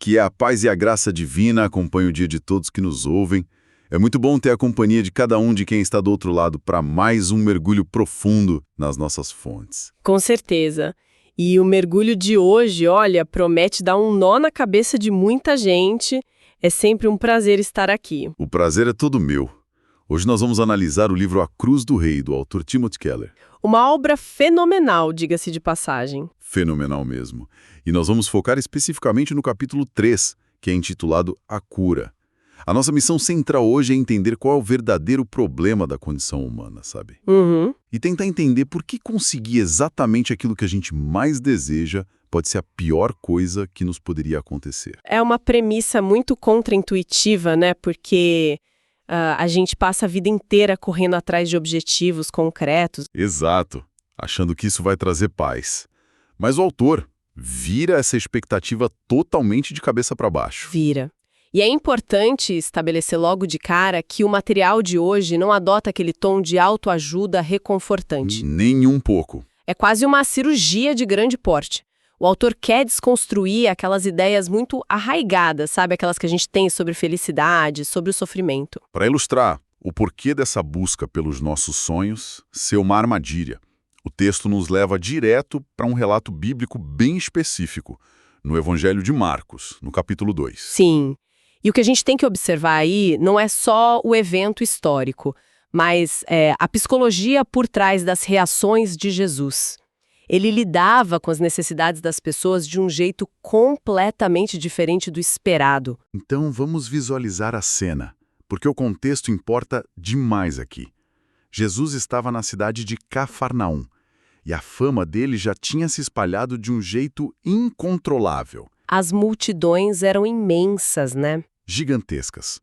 Que a paz e a graça divina acompanhem o dia de todos que nos ouvem. É muito bom ter a companhia de cada um de quem está do outro lado para mais um mergulho profundo nas nossas fontes. Com certeza. E o mergulho de hoje, olha, promete dar um nó na cabeça de muita gente. É sempre um prazer estar aqui. O prazer é todo meu. Hoje nós vamos analisar o livro A Cruz do Rei, do autor Timothy Keller. Uma obra fenomenal, diga-se de passagem. Fenomenal mesmo. E nós vamos focar especificamente no capítulo 3, que é intitulado A Cura. A nossa missão central hoje é entender qual é o verdadeiro problema da condição humana, sabe? E tentar entender por que conseguir exatamente aquilo que a gente mais deseja pode ser a pior coisa que nos poderia acontecer. É uma premissa muito contraintuitiva, né? Porque a gente passa a vida inteira correndo atrás de objetivos concretos. Exato, achando que isso vai trazer paz. Mas o autor vira essa expectativa totalmente de cabeça para baixo. Vira. E é importante estabelecer logo de cara que o material de hoje não adota aquele tom de autoajuda reconfortante. Nem um pouco. É quase uma cirurgia de grande porte. O autor quer desconstruir aquelas ideias muito arraigadas, sabe? Aquelas que a gente tem sobre felicidade, sobre o sofrimento. Para ilustrar o porquê dessa busca pelos nossos sonhos ser uma armadilha, o texto nos leva direto para um relato bíblico bem específico, no Evangelho de Marcos, no capítulo 2. Sim. E o que a gente tem que observar aí não é só o evento histórico, mas a psicologia por trás das reações de Jesus. Ele lidava com as necessidades das pessoas de um jeito completamente diferente do esperado. Então vamos visualizar a cena, porque o contexto importa demais aqui. Jesus estava na cidade de Cafarnaum, e a fama dele já tinha se espalhado de um jeito incontrolável. As multidões eram imensas, né? Gigantescas.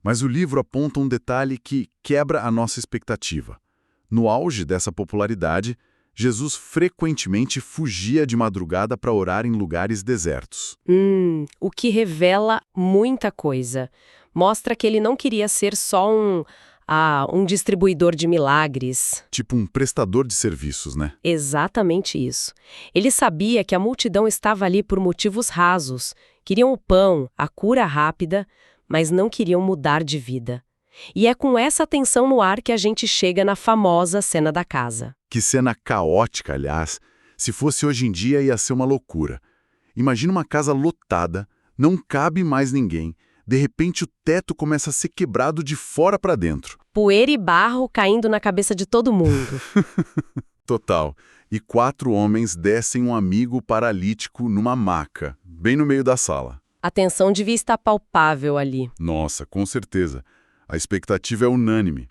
Mas o livro aponta um detalhe que quebra a nossa expectativa. No auge dessa popularidade, Jesus frequentemente fugia de madrugada para orar em lugares desertos. O que revela muita coisa. Mostra que ele não queria ser só um distribuidor de milagres. Tipo um prestador de serviços, né? Exatamente isso. Ele sabia que a multidão estava ali por motivos rasos. Queriam o pão, a cura rápida, mas não queriam mudar de vida. E é com essa tensão no ar que a gente chega na famosa cena da casa. Que cena caótica, aliás. Se fosse hoje em dia, ia ser uma loucura. Imagina uma casa lotada, não cabe mais ninguém. De repente, o teto começa a ser quebrado de fora para dentro. Poeira e barro caindo na cabeça de todo mundo. Total. E 4 homens descem um amigo paralítico numa maca, bem no meio da sala. A tensão devia estar palpável ali. Nossa, com certeza. A expectativa é unânime.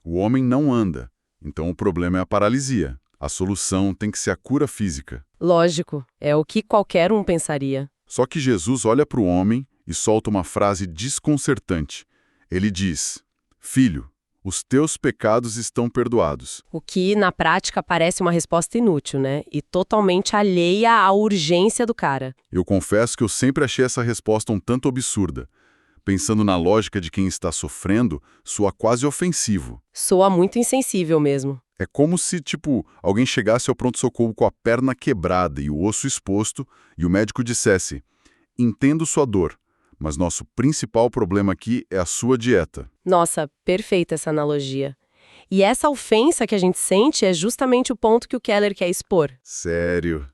O homem não anda, então o problema é a paralisia. A solução tem que ser a cura física. Lógico, é o que qualquer um pensaria. Só que Jesus olha para o homem e solta uma frase desconcertante. Ele diz: "Filho, os teus pecados estão perdoados." O que, na prática, parece uma resposta inútil, né? E totalmente alheia à urgência do cara. Eu confesso que eu sempre achei essa resposta um tanto absurda. Pensando na lógica de quem está sofrendo, soa quase ofensivo. Soa muito insensível mesmo. É como se, alguém chegasse ao pronto-socorro com a perna quebrada e o osso exposto e o médico dissesse: "Entendo sua dor, mas nosso principal problema aqui é a sua dieta." Nossa, perfeita essa analogia. E essa ofensa que a gente sente é justamente o ponto que o Keller quer expor. Sério?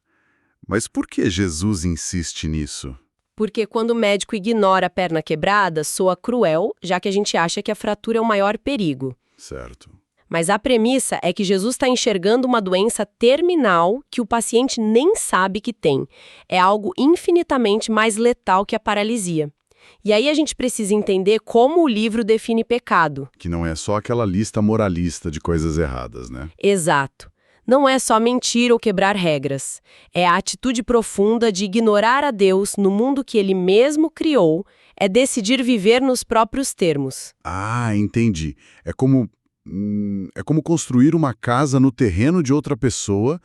Mas por que Jesus insiste nisso? Porque quando o médico ignora a perna quebrada, soa cruel, já que a gente acha que a fratura é o maior perigo. Certo. Mas a premissa é que Jesus está enxergando uma doença terminal que o paciente nem sabe que tem. É algo infinitamente mais letal que a paralisia. E aí a gente precisa entender como o livro define pecado. Que não é só aquela lista moralista de coisas erradas, né? Exato. Não é só mentir ou quebrar regras. É a atitude profunda de ignorar a Deus no mundo que Ele mesmo criou, é decidir viver nos próprios termos. Ah, entendi. É como construir uma casa no terreno de outra pessoa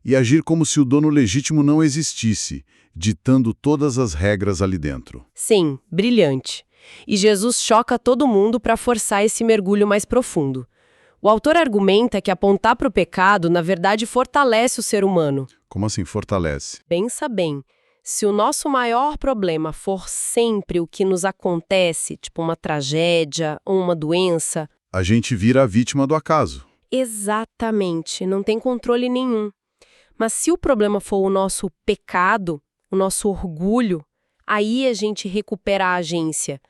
e agir como se o dono legítimo não existisse, ditando todas as regras ali dentro. Sim, brilhante. E Jesus choca todo mundo para forçar esse mergulho mais profundo. O autor argumenta que apontar para o pecado, na verdade, fortalece o ser humano. Como assim fortalece? Pensa bem. Se o nosso maior problema for sempre o que nos acontece, tipo uma tragédia ou uma doença, A gente vira a vítima do acaso. exatamente, não tem controle nenhum. Mas se o problema for o nosso pecado, o nosso orgulho, aí a gente recupera a agência.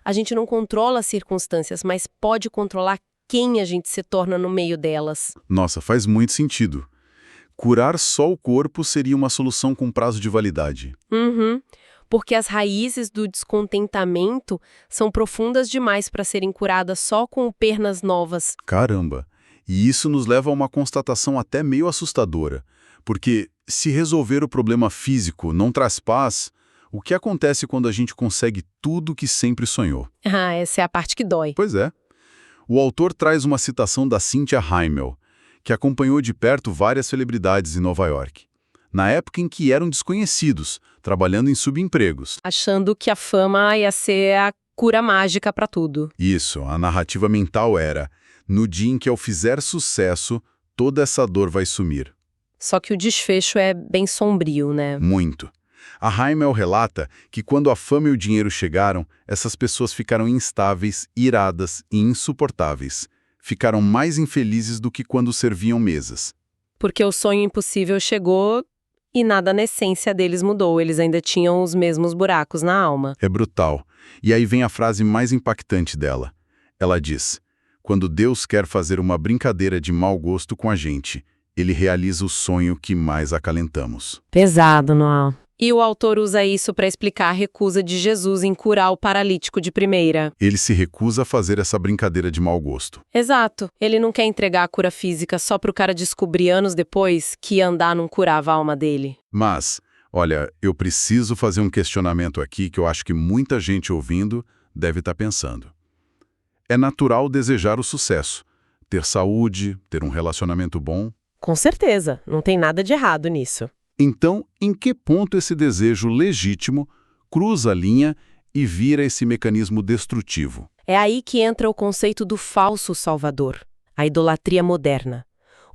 A gente não controla as circunstâncias, mas pode controlar quem a gente se torna no meio delas. Nossa, faz muito sentido. Curar só o corpo seria uma solução com prazo de validade. Uhum. Porque as raízes do descontentamento são profundas demais para serem curadas só com pernas novas. Caramba! E isso nos leva a uma constatação até meio assustadora. Porque se resolver o problema físico não traz paz, o que acontece quando a gente consegue tudo que sempre sonhou? Ah, essa é a parte que dói. Pois é. O autor traz uma citação da Cynthia Heimel, que acompanhou de perto várias celebridades em Nova York, na época em que eram desconhecidos, trabalhando em subempregos. Achando que a fama ia ser a cura mágica para tudo. Isso, a narrativa mental era: no dia em que eu fizer sucesso, toda essa dor vai sumir. Só que o desfecho é bem sombrio, né? Muito. A Heimel relata que quando a fama e o dinheiro chegaram, essas pessoas ficaram instáveis, iradas e insuportáveis. Ficaram mais infelizes do que quando serviam mesas. Porque o sonho impossível chegou e nada na essência deles mudou. Eles ainda tinham os mesmos buracos na alma. É brutal. E aí vem a frase mais impactante dela. Ela diz: quando Deus quer fazer uma brincadeira de mau gosto com a gente, Ele realiza o sonho que mais acalentamos. Pesado, Noel. E o autor usa isso para explicar a recusa de Jesus em curar o paralítico de primeira. Ele se recusa a fazer essa brincadeira de mau gosto. Exato. Ele não quer entregar a cura física só para o cara descobrir anos depois que andar não curava a alma dele. Mas, olha, eu preciso fazer um questionamento aqui que eu acho que muita gente ouvindo deve estar pensando. É natural desejar o sucesso, ter saúde, ter um relacionamento bom. Com certeza. Não tem nada de errado nisso. Então, em que ponto esse desejo legítimo cruza a linha e vira esse mecanismo destrutivo? É aí que entra o conceito do falso salvador, a idolatria moderna.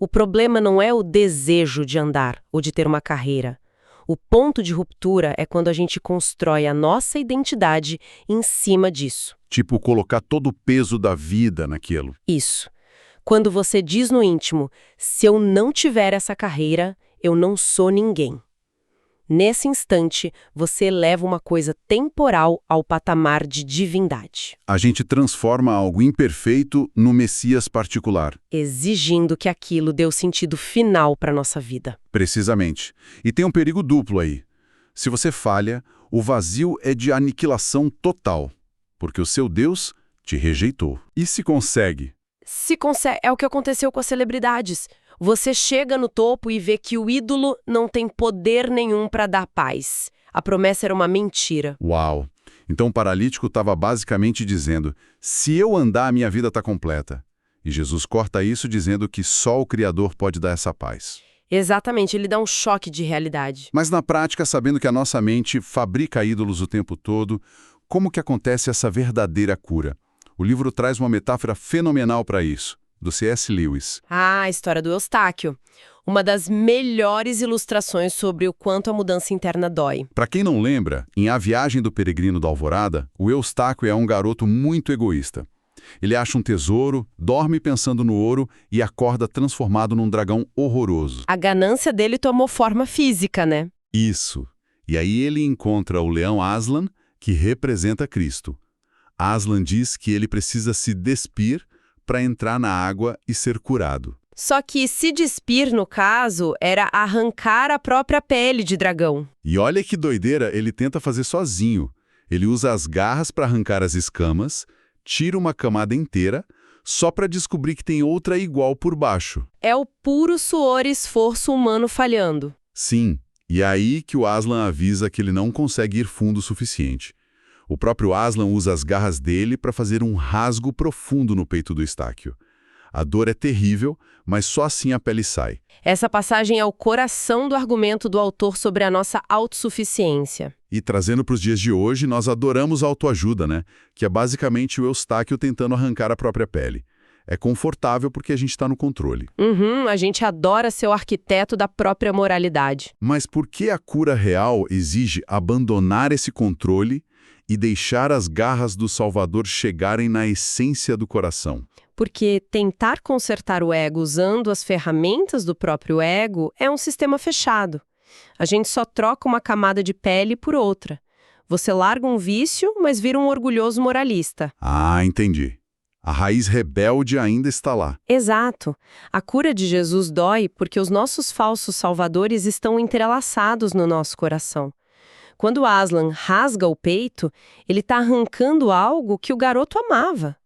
O problema não é o desejo de andar ou de ter uma carreira. O ponto de ruptura é quando a gente constrói a nossa identidade em cima disso. Tipo, colocar todo o peso da vida naquilo. Isso. Quando você diz no íntimo, se eu não tiver essa carreira, eu não sou ninguém. Nesse instante, você eleva uma coisa temporal ao patamar de divindade, A gente transforma algo imperfeito no Messias particular. exigindo que aquilo dê o sentido final para nossa vida. Precisamente. E tem um perigo duplo aí. Se você falha, o vazio é de aniquilação total, porque o seu Deus te rejeitou. E se consegue? Se consegue, é o que aconteceu com as celebridades. Você chega no topo e vê que o ídolo não tem poder nenhum para dar paz. A promessa era uma mentira. Uau! Então o paralítico estava basicamente dizendo: se eu andar, a minha vida está completa. E Jesus corta isso dizendo que só o Criador pode dar essa paz. Exatamente, ele dá um choque de realidade. Mas na prática, sabendo que a nossa mente fabrica ídolos o tempo todo, como que acontece essa verdadeira cura? O livro traz uma metáfora fenomenal para isso, do C.S. Lewis. Ah, a história do Eustáquio. Uma das melhores ilustrações sobre o quanto a mudança interna dói. Para quem não lembra, em A Viagem do Peregrino da Alvorada, o Eustáquio é um garoto muito egoísta. Ele acha um tesouro, dorme pensando no ouro e acorda transformado num dragão horroroso. A ganância dele tomou forma física, né? Isso. E aí ele encontra o leão Aslan, que representa Cristo. Aslan diz que ele precisa se despir para entrar na água e ser curado. Só que se despir, no caso, era arrancar a própria pele de dragão. E olha que doideira, ele tenta fazer sozinho. Ele usa as garras para arrancar as escamas, tira uma camada inteira, só para descobrir que tem outra igual por baixo. É o puro suor e esforço humano falhando. Sim, e é aí que o Aslan avisa que ele não consegue ir fundo o suficiente. O próprio Aslan usa as garras dele para fazer um rasgo profundo no peito do Eustáquio. A dor é terrível, mas só assim a pele sai. Essa passagem é o coração do argumento do autor sobre a nossa autossuficiência. E trazendo para os dias de hoje, nós adoramos a autoajuda, né? Que é basicamente o Eustáquio tentando arrancar a própria pele. É confortável porque a gente está no controle. A gente adora ser o arquiteto da própria moralidade. Mas por que a cura real exige abandonar esse controle e deixar as garras do Salvador chegarem na essência do coração? Porque tentar consertar o ego usando as ferramentas do próprio ego é um sistema fechado. A gente só troca uma camada de pele por outra. Você larga um vício, mas vira um orgulhoso moralista. Ah, entendi. A raiz rebelde ainda está lá. Exato. A cura de Jesus dói porque os nossos falsos salvadores estão entrelaçados no nosso coração. Quando Aslan rasga o peito, ele está arrancando algo que o garoto amava.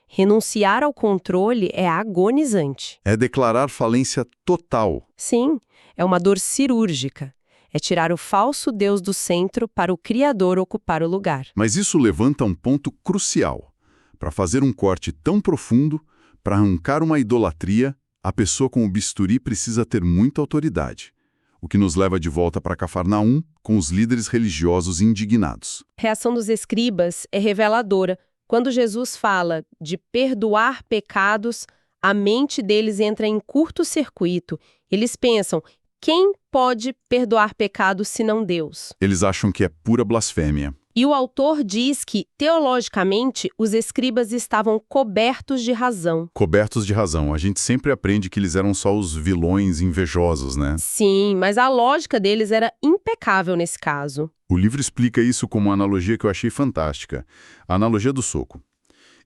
Renunciar ao controle é agonizante. É declarar falência total. Sim, é uma dor cirúrgica. É tirar o falso Deus do centro para o Criador ocupar o lugar. Mas isso levanta um ponto crucial. Para fazer um corte tão profundo, para arrancar uma idolatria, a pessoa com o bisturi precisa ter muita autoridade. O que nos leva de volta para Cafarnaum, com os líderes religiosos indignados. A reação dos escribas é reveladora. Quando Jesus fala de perdoar pecados, a mente deles entra em curto-circuito. Eles pensam, quem pode perdoar pecados senão Deus? Eles acham que é pura blasfêmia. E o autor diz que, teologicamente, os escribas estavam cobertos de razão. Cobertos de razão. A gente sempre aprende que eles eram só os vilões invejosos, né? Sim, mas a lógica deles era impecável nesse caso. O livro explica isso com uma analogia que eu achei fantástica. A analogia do soco.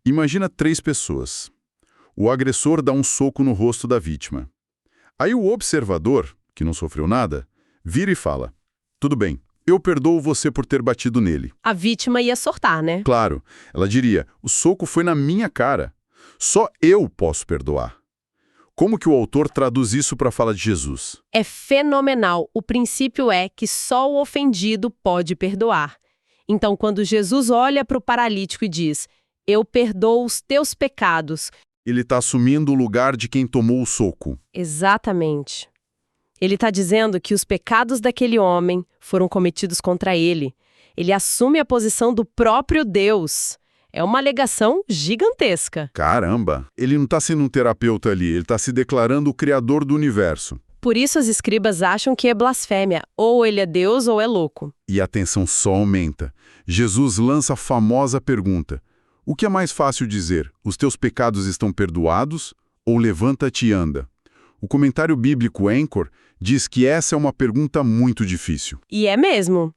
Imagina 3 pessoas. O agressor dá um soco no rosto da vítima. Aí o observador, que não sofreu nada, vira e fala: tudo bem, eu perdoo você por ter batido nele. A vítima ia surtar, né? Claro, ela diria, o soco foi na minha cara. Só eu posso perdoar. Como que o autor traduz isso para a fala de Jesus? É fenomenal. O princípio é que só o ofendido pode perdoar. Então, quando Jesus olha para o paralítico e diz, eu perdoo os teus pecados. Ele está assumindo o lugar de quem tomou o soco. Exatamente. Ele está dizendo que os pecados daquele homem foram cometidos contra ele. Ele assume a posição do próprio Deus. É uma alegação gigantesca. Caramba! Ele não está sendo um terapeuta ali, ele está se declarando o criador do universo. Por isso as escribas acham que é blasfêmia. Ou ele é Deus ou é louco. E a tensão só aumenta. Jesus lança a famosa pergunta. O que é mais fácil dizer? Os teus pecados estão perdoados? Ou levanta-te e anda? O comentário bíblico Anchor diz que essa é uma pergunta muito difícil. E é mesmo.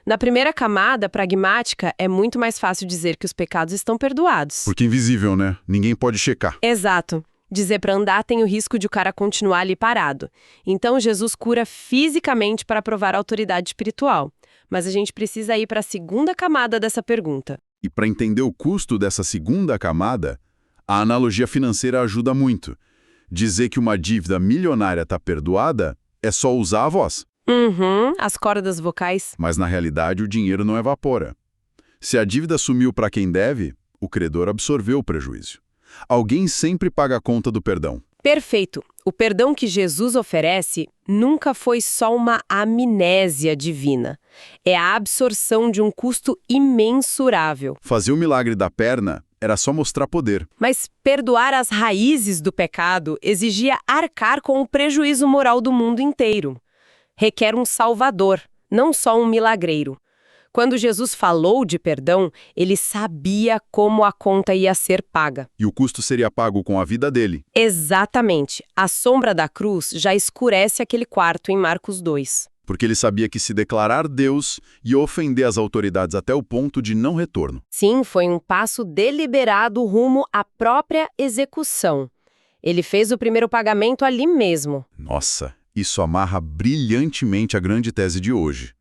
Na primeira camada, pragmática, é muito mais fácil dizer que os pecados estão perdoados. Porque é invisível, né? Ninguém pode checar. Exato. Dizer para andar tem o risco de o cara continuar ali parado. Então, Jesus cura fisicamente para provar a autoridade espiritual. Mas a gente precisa ir para a segunda camada dessa pergunta. E para entender o custo dessa segunda camada, a analogia financeira ajuda muito. Dizer que uma dívida milionária está perdoada é só usar a voz. As cordas vocais. Mas na realidade o dinheiro não evapora. Se a dívida sumiu para quem deve, o credor absorveu o prejuízo. Alguém sempre paga a conta do perdão. Perfeito. O perdão que Jesus oferece nunca foi só uma amnésia divina. É a absorção de um custo imensurável. Fazer o milagre da perna era só mostrar poder. Mas perdoar as raízes do pecado exigia arcar com o prejuízo moral do mundo inteiro. Requer um salvador, não só um milagreiro. Quando Jesus falou de perdão, ele sabia como a conta ia ser paga. E o custo seria pago com a vida dele. Exatamente. A sombra da cruz já escurece aquele quarto em Marcos 2. Porque ele sabia que se declarar Deus ia ofender as autoridades até o ponto de não retorno. Sim, foi um passo deliberado rumo à própria execução. Ele fez o primeiro pagamento ali mesmo. Nossa, isso amarra brilhantemente a grande tese de hoje.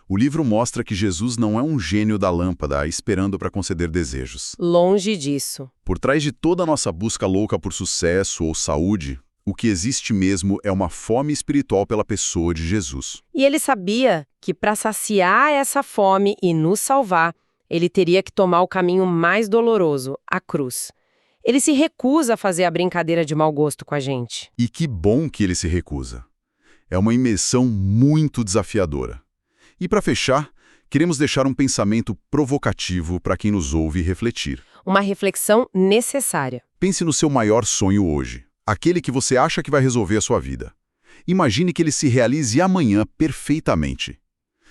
O livro mostra que Jesus não é um gênio da lâmpada esperando para conceder desejos. Longe disso. Por trás de toda a nossa busca louca por sucesso ou saúde, o que existe mesmo é uma fome espiritual pela pessoa de Jesus. E ele sabia que para saciar essa fome e nos salvar, ele teria que tomar o caminho mais doloroso, a cruz. Ele se recusa a fazer a brincadeira de mau gosto com a gente. E que bom que ele se recusa. É uma imersão muito desafiadora. E para fechar, queremos deixar um pensamento provocativo para quem nos ouve refletir. uma reflexão necessária. Pense no seu maior sonho hoje, aquele que você acha que vai resolver a sua vida. Imagine que ele se realize amanhã perfeitamente.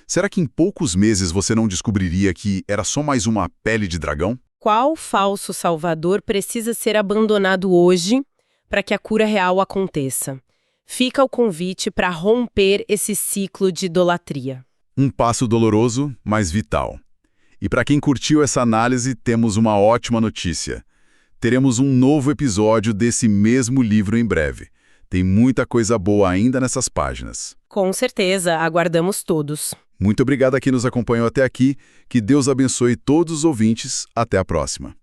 Será que em poucos meses você não descobriria que era só mais uma pele de dragão? Qual falso salvador precisa ser abandonado hoje para que a cura real aconteça? Fica o convite para romper esse ciclo de idolatria. Um passo doloroso, mas vital. E para quem curtiu essa análise, temos uma ótima notícia. Teremos um novo episódio desse mesmo livro em breve. Tem muita coisa boa ainda nessas páginas. Com certeza, aguardamos todos. Muito obrigado a quem nos acompanhou até aqui. Que Deus abençoe todos os ouvintes. Até a próxima.